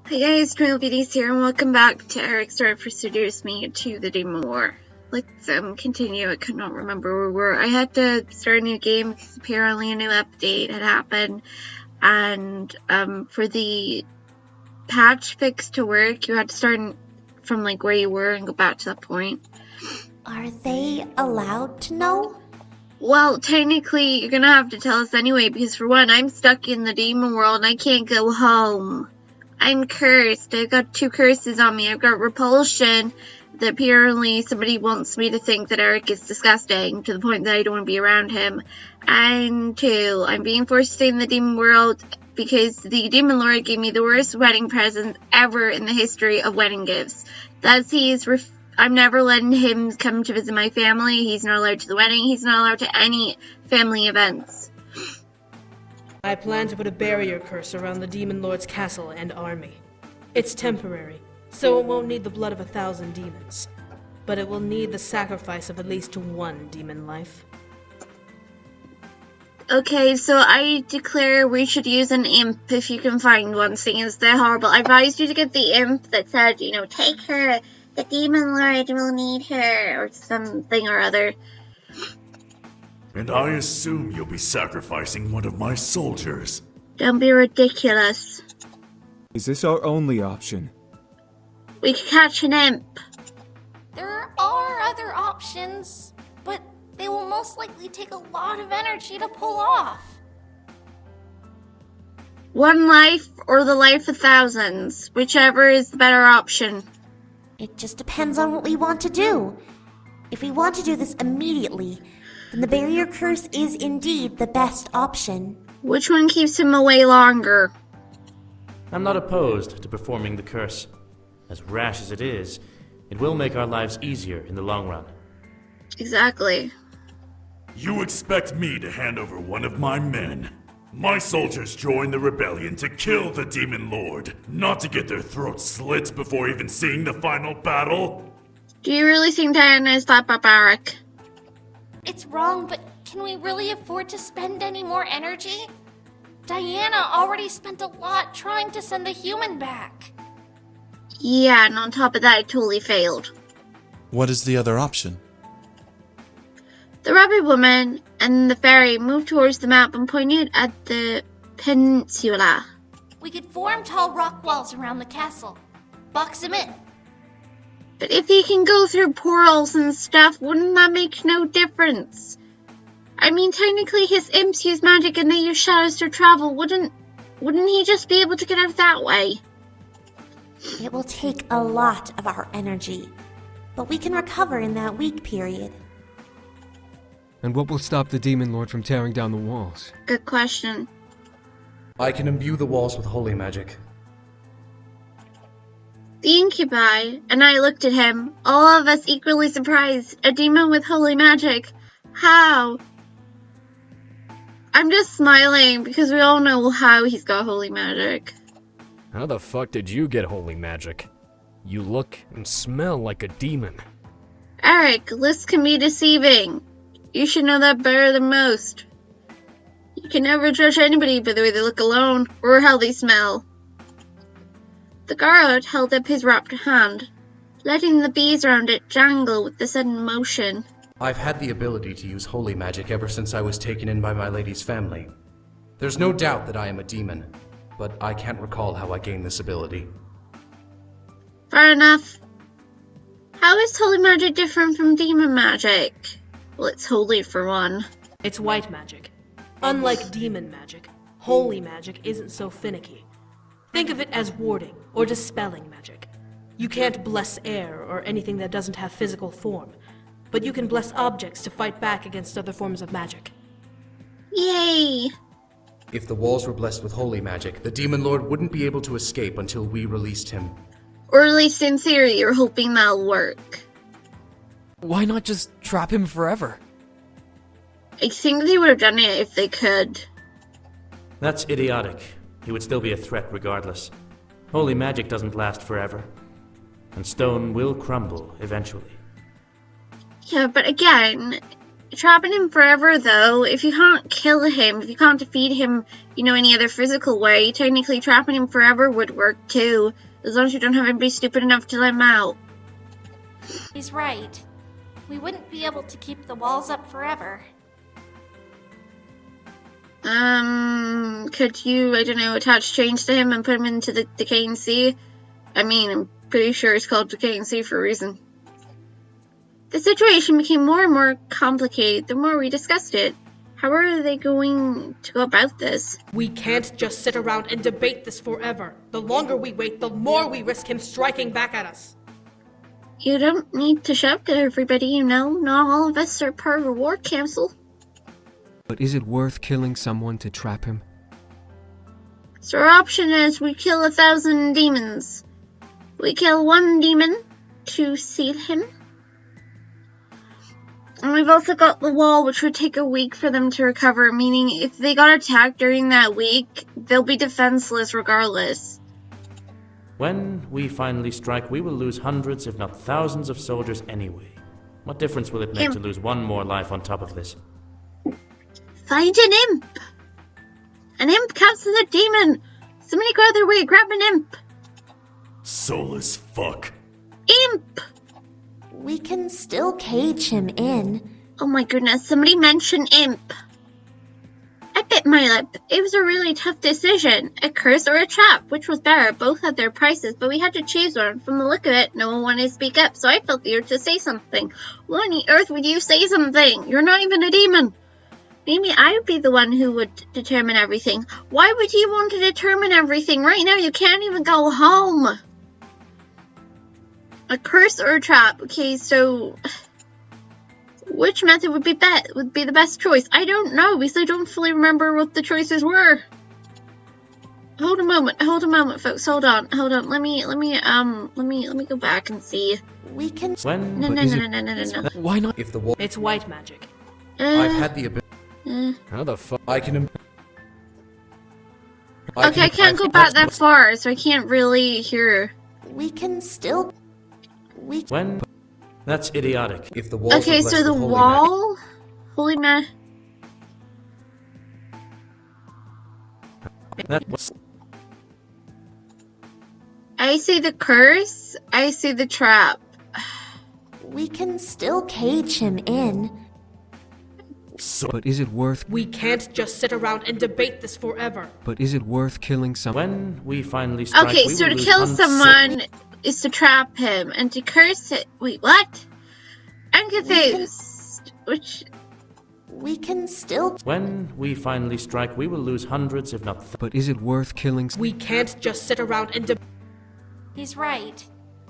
Hey guys, TwinklePhoenix here, and welcome back to Eric's story for Seduce Me to the Demon War. Let's continue. I could not remember where we were. I had to start a new game because apparently a new update had happened, and for the patch fix to work, you had to start from like where you were and go back to that point. Are they allowed to know? Well, technically, you're gonna have to tell us anyway, because for one, I'm stuck in the demon world and I can't go home. I'm cursed. I've got 2 curses on me. I've got repulsion, that apparently somebody wants me to think that Eric is disgusting to the point that I don't want to be around him. And 2, I'm being forced to stay in the demon world because the demon lord gave me the worst wedding present ever in the history of wedding gifts. I'm never letting him come to visit my family. He's not allowed to the wedding. He's not allowed to any family events. I plan to put a barrier curse around the Demon Lord's castle and army. It's temporary, so it won't need the blood of 1,000 demons. But it will need the sacrifice of at least 1 demon life. Okay, so I declare we should use an imp if you can find one, seeing as they're horrible. I advised you to get the imp that said, take her, the demon lord will need her, or something or other. And I assume you'll be sacrificing one of my soldiers. Don't be ridiculous. Is this our only option? We could catch an imp. There are other options, but they will most likely take a lot of energy to pull off. 1 life or the life of thousands, whichever is the better option. It just depends on what we want to do. If we want to do this immediately, then the barrier curse is indeed the best option. Which one keeps him away longer? I'm not opposed to performing the curse. As rash as it is, it will make our lives easier in the long run. Exactly. You expect me to hand over one of my men? My soldiers joined the rebellion to kill the Demon Lord, not to get their throats slit before even seeing the final battle? Do you really think Diana is that barbaric? It's wrong, but can we really afford to spend any more energy? Diana already spent a lot trying to send the human back. Yeah, and on top of that, it totally failed. What is the other option? The rabbit woman and the fairy moved towards the map and pointed at the peninsula. We could form tall rock walls around the castle. Box him in. But if he can go through portals and stuff, wouldn't that make no difference? I mean, technically his imps use magic and they use shadows to travel. Wouldn't he just be able to get out that way? It will take a lot of our energy, but we can recover in that week period. And what will stop the Demon Lord from tearing down the walls? Good question. I can imbue the walls with holy magic. The Incubi and I looked at him, all of us equally surprised. A demon with holy magic. How? I'm just smiling because we all know how he's got holy magic. How the fuck did you get holy magic? You look and smell like a demon. Eric, lists can be deceiving. You should know that better than most. You can never judge anybody by the way they look alone, or how they smell. The guard held up his wrapped hand, letting the bees around it jangle with the sudden motion. I've had the ability to use holy magic ever since I was taken in by my lady's family. There's no doubt that I am a demon, but I can't recall how I gained this ability. Fair enough. How is holy magic different from demon magic? Well, it's holy for one. It's white magic. Unlike demon magic, holy magic isn't so finicky. Think of it as warding or dispelling magic. You can't bless air or anything that doesn't have physical form, but you can bless objects to fight back against other forms of magic. Yay! If the walls were blessed with holy magic, the Demon Lord wouldn't be able to escape until we released him. Or at least in theory, you're hoping that'll work. Why not just trap him forever? I think they would have done it if they could. That's idiotic. He would still be a threat regardless. Holy magic doesn't last forever. And stone will crumble eventually. Yeah, but again, Trapping him forever, though, if you can't kill him, if you can't defeat him, any other physical way, technically trapping him forever would work too, as long as you don't have anybody stupid enough to let him out. He's right. We wouldn't be able to keep the walls up forever. Could you, attach chains to him and put him into the decaying sea? I'm pretty sure it's called decaying sea for a reason. The situation became more and more complicated the more we discussed it. How are they going to go about this? We can't just sit around and debate this forever. The longer we wait, the more we risk him striking back at us. You don't need to shout to everybody, Not all of us are part of a war council. But is it worth killing someone to trap him? So our option is we kill 1,000 demons. We kill one demon to seal him. And we've also got the wall, which would take a week for them to recover, meaning if they got attacked during that week, they'll be defenseless regardless. When we finally strike, we will lose hundreds, if not thousands, of soldiers anyway. What difference will it make to lose one more life on top of this? Find an imp! An imp counts as a demon! Somebody go out their way, grab an imp! Soulless fuck. Imp! We can still cage him in. Oh my goodness, somebody mention imp. I bit my lip. It was a really tough decision. A curse or a trap, which was better. Both had their prices, but we had to choose one. From the look of it, no one wanted to speak up, so I felt the urge to say something. Why on earth would you say something? You're not even a demon. Maybe I would be the one who would determine everything. Why would you want to determine everything? Right now you can't even go home. A curse or a trap? Okay, so which method would be the best choice? I don't know because I don't fully remember what the choices were. Hold a moment, folks. Hold on. Let me go back and see. We can. When? No. Why not? If the wall. It's white magic. I've had the ability. How the fuck? I can. Okay, I can't go back that far, so I can't really hear. We can still. When? That's idiotic. If the walls Okay, so the wall, holy man. I see the curse. I see the trap. We can still cage him in. But is it worth? We can't just sit around and debate this forever. But is it worth killing someone? When we finally strike, Okay, we so will to lose kill hundreds- someone is to trap him, and to curse it. Wait, what? I'm confused. We can still. When we finally strike, we will lose hundreds, if not. But is it worth killing? We can't just sit around and debate. He's right.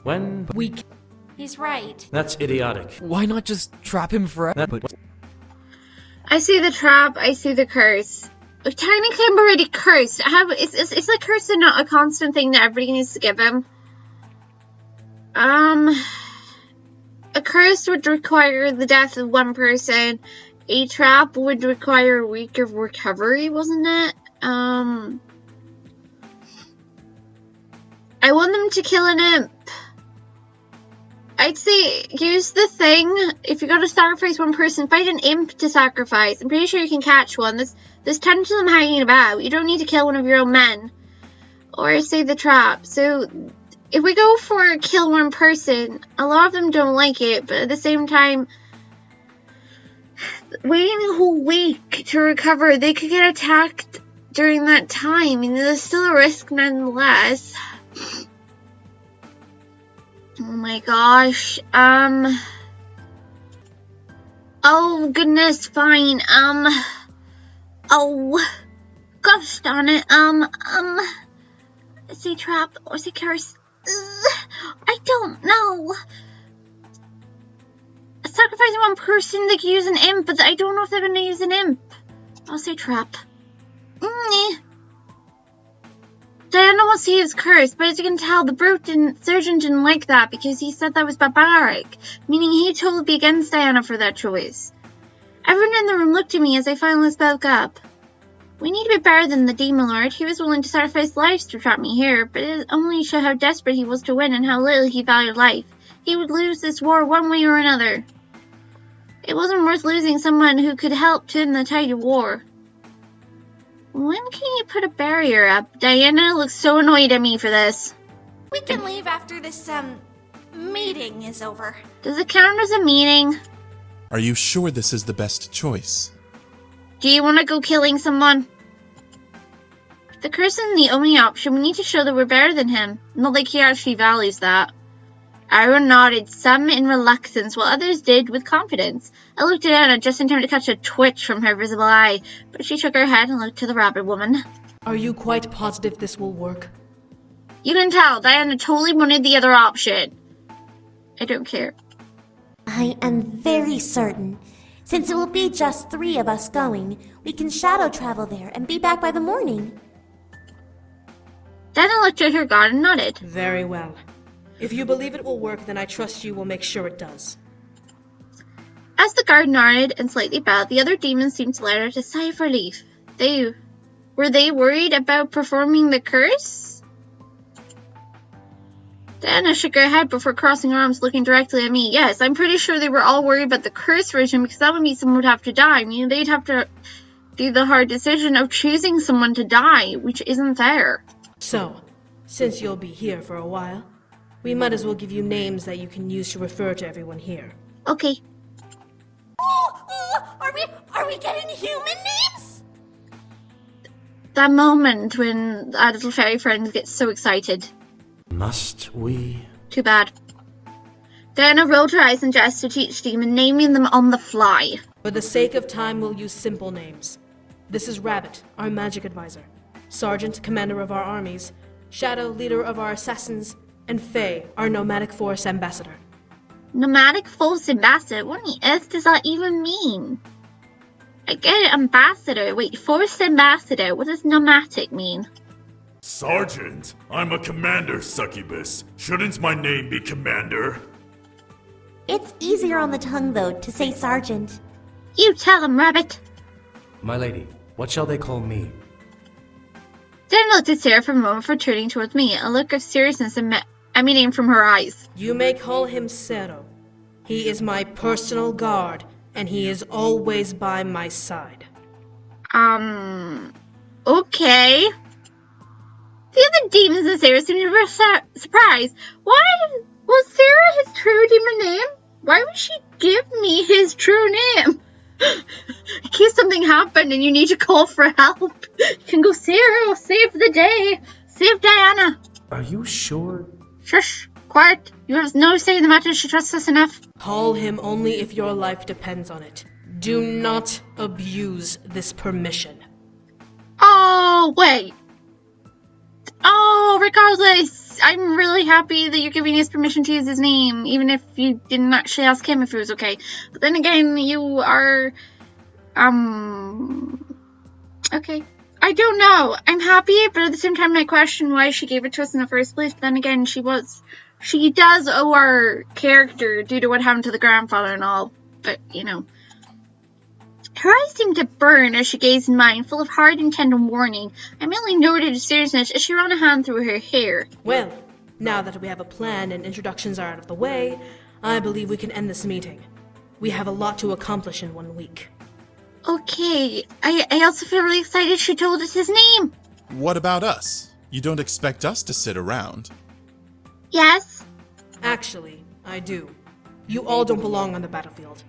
When? He's right. That's idiotic. Why not just trap him forever? But I see the trap. I see the curse. Technically, I'm already cursed. It's like curse and not a constant thing that everybody needs to give him. A curse would require the death of one person. A trap would require a week of recovery, wasn't it? I want them to kill an imp. I'd say use the thing. If you're gonna sacrifice one person, find an imp to sacrifice. I'm pretty sure you can catch one. There's 10 of them hanging about. You don't need to kill one of your own men. Or say the trap. So if we go for kill one person, a lot of them don't like it, but at the same time, waiting a whole week to recover, they could get attacked during that time. There's still a risk nonetheless. Oh my gosh. Oh goodness, fine. Oh, gosh darn it. Is he trap or is he curse? I don't know. Sacrificing one person, they could use an imp, but I don't know if they're gonna use an imp. I'll say trap. Diana wants to use curse, but as you can tell, the surgeon didn't like that because he said that was barbaric, meaning he'd totally be against Diana for that choice. Everyone in the room looked at me as I finally spoke up. We need to be better than the Demon Lord. He was willing to sacrifice lives to trap me here, but it only showed how desperate he was to win and how little he valued life. He would lose this war one way or another. It wasn't worth losing someone who could help to end the tide of war. When can you put a barrier up? Diana looks so annoyed at me for this. We can leave after this, meeting is over. Does it count as a meeting? Are you sure this is the best choice? Do you want to go killing someone? If the curse isn't the only option, we need to show that we're better than him. Not like he actually values that. Aaron nodded, some in reluctance, while others did with confidence. I looked at Anna just in time to catch a twitch from her visible eye, but she shook her head and looked to the rabbit woman. Are you quite positive this will work? You can tell, Diana totally wanted the other option. I don't care. I am very certain. Since it will be just 3 of us going, we can shadow travel there and be back by the morning. Diana looked at her god and nodded. Very well. If you believe it will work, then I trust you will make sure it does. As the guard nodded and slightly bowed, the other demons seemed to let out a sigh of relief. Were they worried about performing the curse? Diana shook her head before crossing her arms, looking directly at me. Yes, I'm pretty sure they were all worried about the curse version, because that would mean someone would have to die. I mean, they'd have to do the hard decision of choosing someone to die, which isn't fair. So, since you'll be here for a while, we might as well give you names that you can use to refer to everyone here. Okay. Are we getting human names? That moment when our little fairy friends get so excited. Must we? Too bad. Diana rolled her eyes and gestured to each demon, naming them on the fly. For the sake of time, we'll use simple names. This is Rabbit, our magic advisor. Sergeant, commander of our armies. Shadow, leader of our assassins. And Faye, our nomadic force ambassador. Nomadic force ambassador? What on earth does that even mean? I get it, ambassador. Wait, force ambassador. What does nomadic mean? Sergeant, I'm a commander, succubus. Shouldn't my name be Commander? It's easier on the tongue, though, to say sergeant. You tell him, Rabbit. My lady, what shall they call me? Diana looked at Sarah for a moment before turning towards me, a look of seriousness emanating from her eyes. You may call him Cero. He is my personal guard, and he is always by my side. Okay. The other demons in Sarah seemed to be surprised. Why was Sarah his true demon name? Why would she give me his true name? In case something happened and you need to call for help, you can go, Sarah, save the day. Save Diana. Are you sure? Shush. Quiet. You have no say in the matter. She trusts us enough. Call him only if your life depends on it. Do not abuse this permission. Oh, wait. Oh, regardless, I'm really happy that you're giving us permission to use his name, even if you didn't actually ask him if it was okay. But then again, you are, okay. I don't know. I'm happy, but at the same time, I question why she gave it to us in the first place. But then again, she does owe our character due to what happened to the grandfather and all. But, you know. Her eyes seemed to burn as she gazed in mine, full of hard intent and warning. I merely noted her seriousness as she ran a hand through her hair. Well, now that we have a plan and introductions are out of the way, I believe we can end this meeting. We have a lot to accomplish in 1 week. Okay, I also feel really excited she told us his name. What about us? You don't expect us to sit around. Yes? Actually, I do. You all don't belong on the battlefield.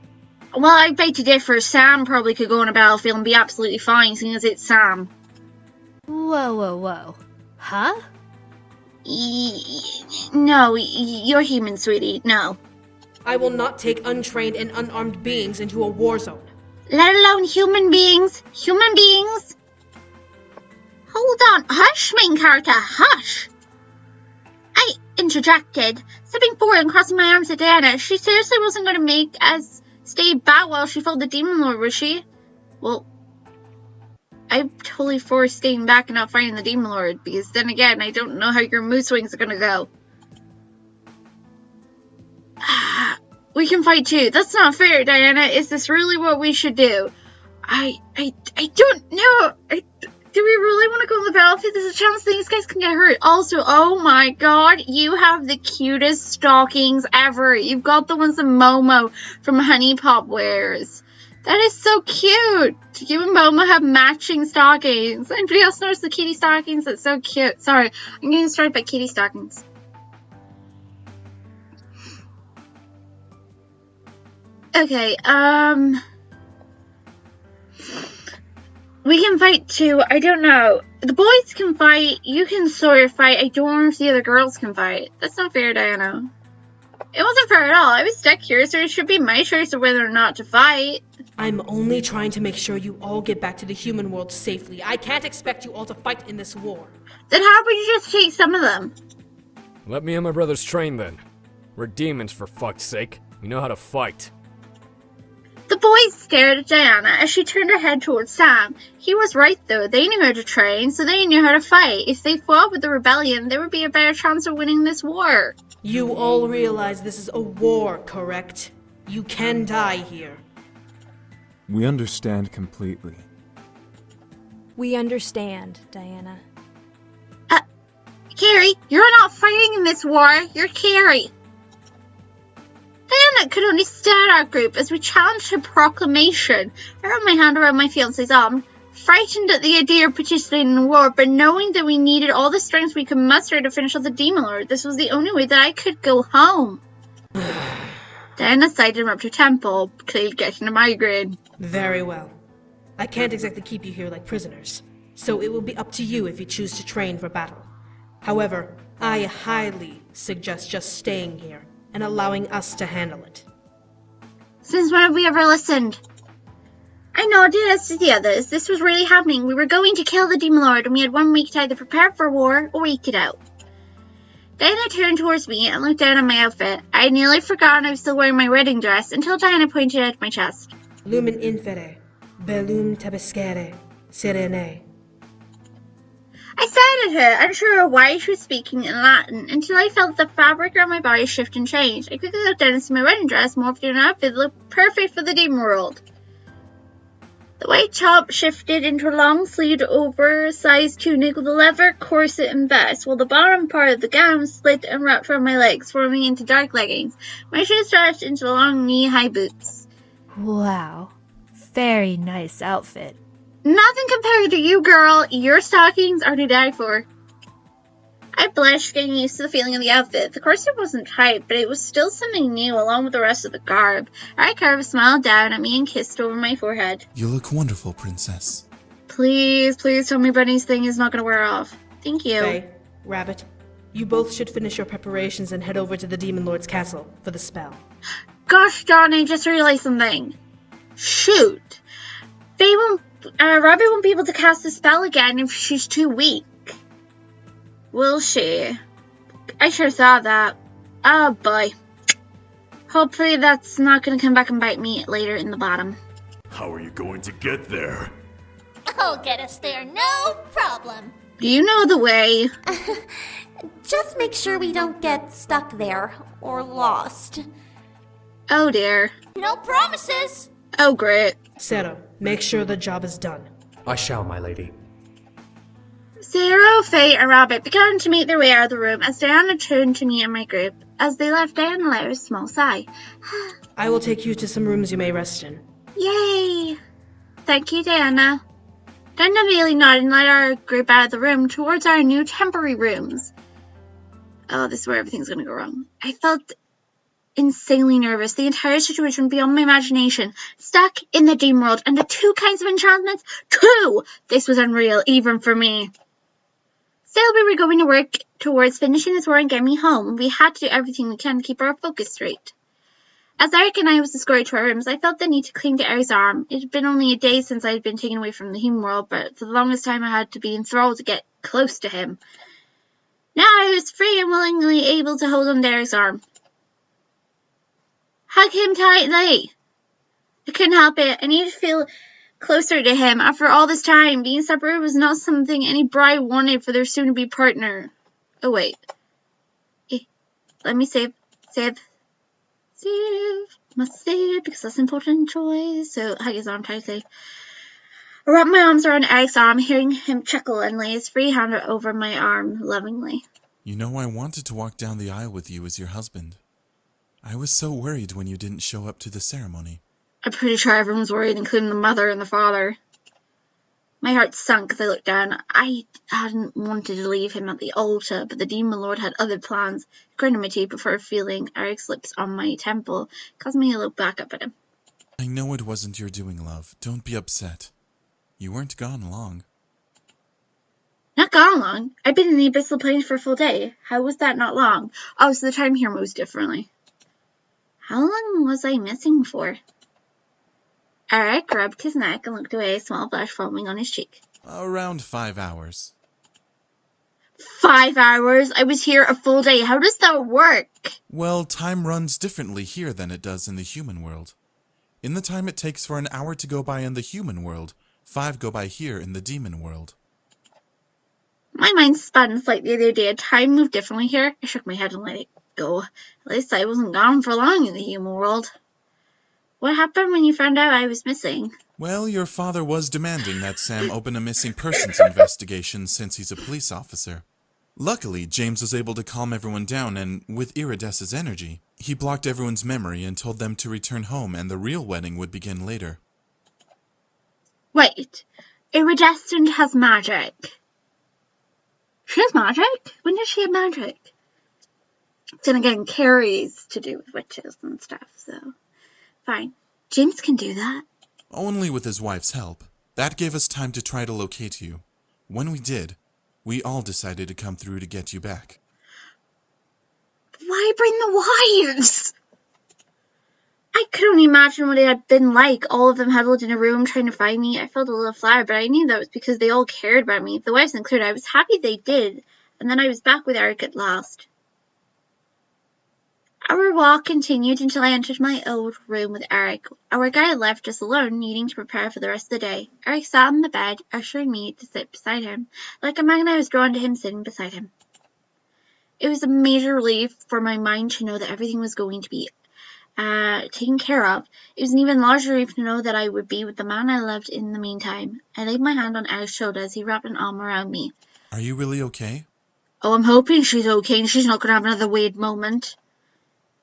Well, I beg to differ. Sam probably could go on a battlefield and be absolutely fine, seeing as it's Sam. Whoa. Huh? No, you're human, sweetie. No. I will not take untrained and unarmed beings into a war zone. Let alone human beings. Human beings? Hold on. Hush, main character. Hush. I interjected, stepping forward and crossing my arms at Diana. She seriously wasn't going to make us stay back while she fought the Demon Lord, was she? Well, I'm totally for staying back and not fighting the Demon Lord, because then again, I don't know how your mood swings are gonna go. We can fight too. That's not fair, Diana. Is this really what we should do? I don't know. do we really want to go on the battlefield? There's a chance these guys can get hurt. Also, oh my god, you have the cutest stockings ever. You've got the ones that Momo from Honey Pop wears. That is so cute. You and Momo have matching stockings. Anybody else notice the kitty stockings? That's so cute. Sorry, I'm getting started by kitty stockings. Okay, we can fight too. I don't know. The boys can fight. You can sort of fight. I don't know if the other girls can fight. That's not fair, Diana. It wasn't fair at all. I was stuck here, so it should be my choice of whether or not to fight. I'm only trying to make sure you all get back to the human world safely. I can't expect you all to fight in this war. Then how about you just take some of them? Let me and my brothers train then. We're demons, for fuck's sake. We know how to fight. The boys stared at Diana as she turned her head towards Sam. He was right, though. They knew how to train, so they knew how to fight. If they fought with the rebellion, there would be a better chance of winning this war. You all realize this is a war, correct? You can die here. We understand completely. We understand, Diana. Carrie, you're not fighting in this war. You're Carrie. Diana could understand our group as we challenged her proclamation. I wrapped my hand around my fiancé's arm, frightened at the idea of participating in the war, but knowing that we needed all the strength we could muster to finish off the Demon Lord. This was the only way that I could go home. Diana sighed and rubbed her temple, clearly getting a migraine. Very well. I can't exactly keep you here like prisoners, so it will be up to you if you choose to train for battle. However, I highly suggest just staying here and allowing us to handle it. Since when have we ever listened? I nodded as to the others. This was really happening. We were going to kill the Demon Lord, and we had 1 week to either prepare for war or wait it out. Diana turned towards me and looked down at my outfit. I had nearly forgotten I was still wearing my wedding dress until Diana pointed out my chest. Lumen infere, bellum tabescere, serene. I stared at her, unsure why she was speaking in Latin, until I felt the fabric around my body shift and change. I quickly looked down and saw my wedding dress morphed into an outfit that looked perfect for the demon world. The white top shifted into a long-sleeved, oversized tunic with a leather corset and vest, while the bottom part of the gown split and wrapped around my legs, forming into dark leggings. My shoes stretched into long knee-high boots. Wow. Very nice outfit. Nothing compared to you, girl. Your stockings are to die for. I blushed, getting used to the feeling of the outfit. The corset wasn't tight, but it was still something new along with the rest of the garb. I carved smiled down at me and kissed over my forehead. You look wonderful, princess. Please tell me Bunny's thing is not going to wear off. Thank you. Faye, Rabbit, you both should finish your preparations and head over to the Demon Lord's castle for the spell. Gosh darn, I just realized something. Shoot. Rabbit won't be able to cast the spell again if she's too weak. Will she? I sure thought that. Oh boy. Hopefully that's not going to come back and bite me later in the bottom. How are you going to get there? I'll get us there, no problem. Do you know the way? Just make sure we don't get stuck there or lost. Oh dear. No promises. Oh great. Zero, make sure the job is done. I shall, my lady. Zero, Faye, and Rabbit began to make their way out of the room as Diana turned to me and my group. As they left, Diana let a small sigh. I will take you to some rooms you may rest in. Yay! Thank you, Diana. Diana immediately nodded and led our group out of the room towards our new temporary rooms. Oh, this is where everything's gonna go wrong. I felt insanely nervous. The entire situation beyond my imagination. Stuck in the dream world and the 2 kinds of enchantments. 2! This was unreal, even for me. Still, we were going to work towards finishing this war and getting me home. We had to do everything we can to keep our focus straight. As Eric and I was escorted to our rooms, I felt the need to cling to Eric's arm. It had been only a day since I had been taken away from the human world, but for the longest time I had to be enthralled to get close to him. Now I was free and willingly able to hold on to Eric's arm. Hug him tightly. I couldn't help it. I needed to feel closer to him. After all this time, being separated was not something any bride wanted for their soon-to-be partner. Oh, wait. Let me save. Must save, because that's an important choice. So, hug his arm tightly. I wrap my arms around Eric's arm, hearing him chuckle and lay his free hand over my arm lovingly. You know, I wanted to walk down the aisle with you as your husband. I was so worried when you didn't show up to the ceremony. I'm pretty sure everyone's worried, including the mother and the father. My heart sunk as I looked down. I hadn't wanted to leave him at the altar, but the Demon Lord had other plans. He grinned at my teeth before feeling Eric's lips on my temple, causing me to look back up at him. I know it wasn't your doing, love. Don't be upset. You weren't gone long. Not gone long. I've been in the Abyssal Plains for a full day. How was that not long? Oh, so the time here moves differently. How long was I missing for? Eric rubbed his neck and looked away, a small blush forming on his cheek. Around 5 hours. 5 hours? I was here a full day. How does that work? Well, time runs differently here than it does in the human world. In the time it takes for an hour to go by in the human world, 5 go by here in the demon world. My mind spun slightly the other day. Time moved differently here. I shook my head and let it go. At least I wasn't gone for long in the human world. What happened when you found out I was missing? Well, your father was demanding that Sam open a missing persons investigation since he's a police officer. Luckily, James was able to calm everyone down, and with Irides's energy, he blocked everyone's memory and told them to return home and the real wedding would begin later. Wait, Iridescent has magic. She has magic? When does she have magic? Then again, Carrie's to do with witches and stuff, so... Fine. James can do that. Only with his wife's help. That gave us time to try to locate you. When we did, we all decided to come through to get you back. Why bring the wives? I could only imagine what it had been like, all of them huddled in a room trying to find me. I felt a little flattered, but I knew that was because they all cared about me. The wives included. I was happy they did, and then I was back with Eric at last. Our walk continued until I entered my old room with Eric. Our guide left us alone, needing to prepare for the rest of the day. Eric sat on the bed, ushering me to sit beside him. Like a magnet, I was drawn to him sitting beside him. It was a major relief for my mind to know that everything was going to be taken care of. It was an even larger relief to know that I would be with the man I loved in the meantime. I laid my hand on Eric's shoulder as he wrapped an arm around me. Are you really okay? Oh, I'm hoping she's okay and she's not going to have another weird moment.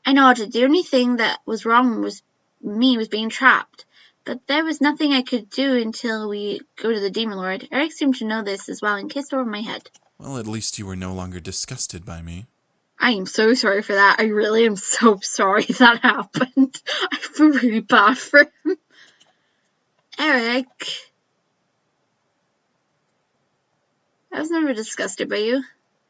I nodded. The only thing that was wrong was being trapped. But there was nothing I could do until we go to the Demon Lord. Eric seemed to know this as well and kissed over my head. Well, at least you were no longer disgusted by me. I am so sorry for that. I really am so sorry that happened. I feel really bad for him. Eric. I was never disgusted by you.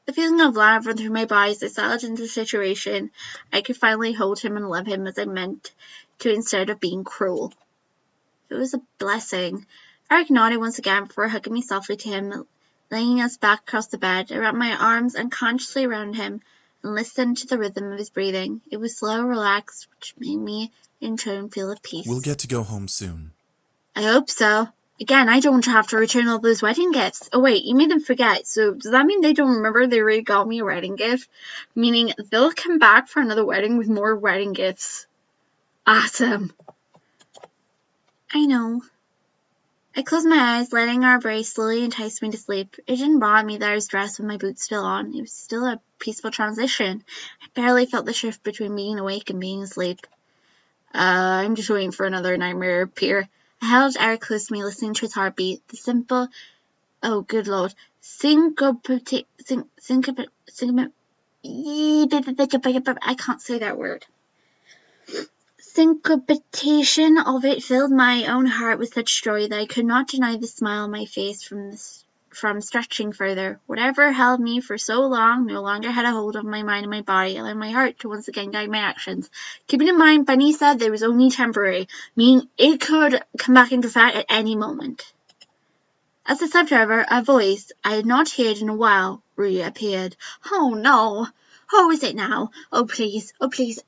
The feeling of love ran through my body as I settled into the situation. I could finally hold him and love him as I meant to instead of being cruel. It was a blessing. Eric nodded once again before hugging me softly to him, laying us back across the bed. I wrapped my arms unconsciously around him and listened to the rhythm of his breathing. It was slow, relaxed, which made me, in turn, feel at peace. We'll get to go home soon. I hope so. Again, I don't have to return all those wedding gifts. Oh wait, you made them forget. So does that mean they don't remember they already got me a wedding gift? Meaning they'll come back for another wedding with more wedding gifts. Awesome. I know. I closed my eyes, letting our embrace slowly entice me to sleep. It didn't bother me that I was dressed with my boots still on. It was still a peaceful transition. I barely felt the shift between being awake and being asleep. I'm just waiting for another nightmare to appear. I held Eric close to me, listening to his heartbeat. The simple, oh good lord, I can't say that word. Syncopation of it filled my own heart with such joy that I could not deny the smile on my face from stretching further. Whatever held me for so long no longer had a hold of my mind and my body, allowing my heart to once again guide my actions. Keeping in mind, Bunny said there was only temporary, meaning it could come back into effect at any moment. As I slept, however, a voice I had not heard in a while reappeared. Oh no! Who is it now? Oh please,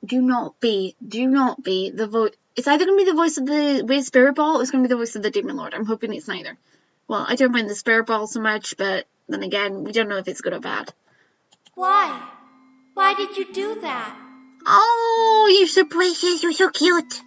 do not be the voice. It's either going to be the voice of the weird spirit ball or it's going to be the voice of the Demon Lord. I'm hoping it's neither. Well, I don't mind the spirit ball so much, but then again, we don't know if it's good or bad. Why? Why did you do that? Oh, you're so precious, you're so cute.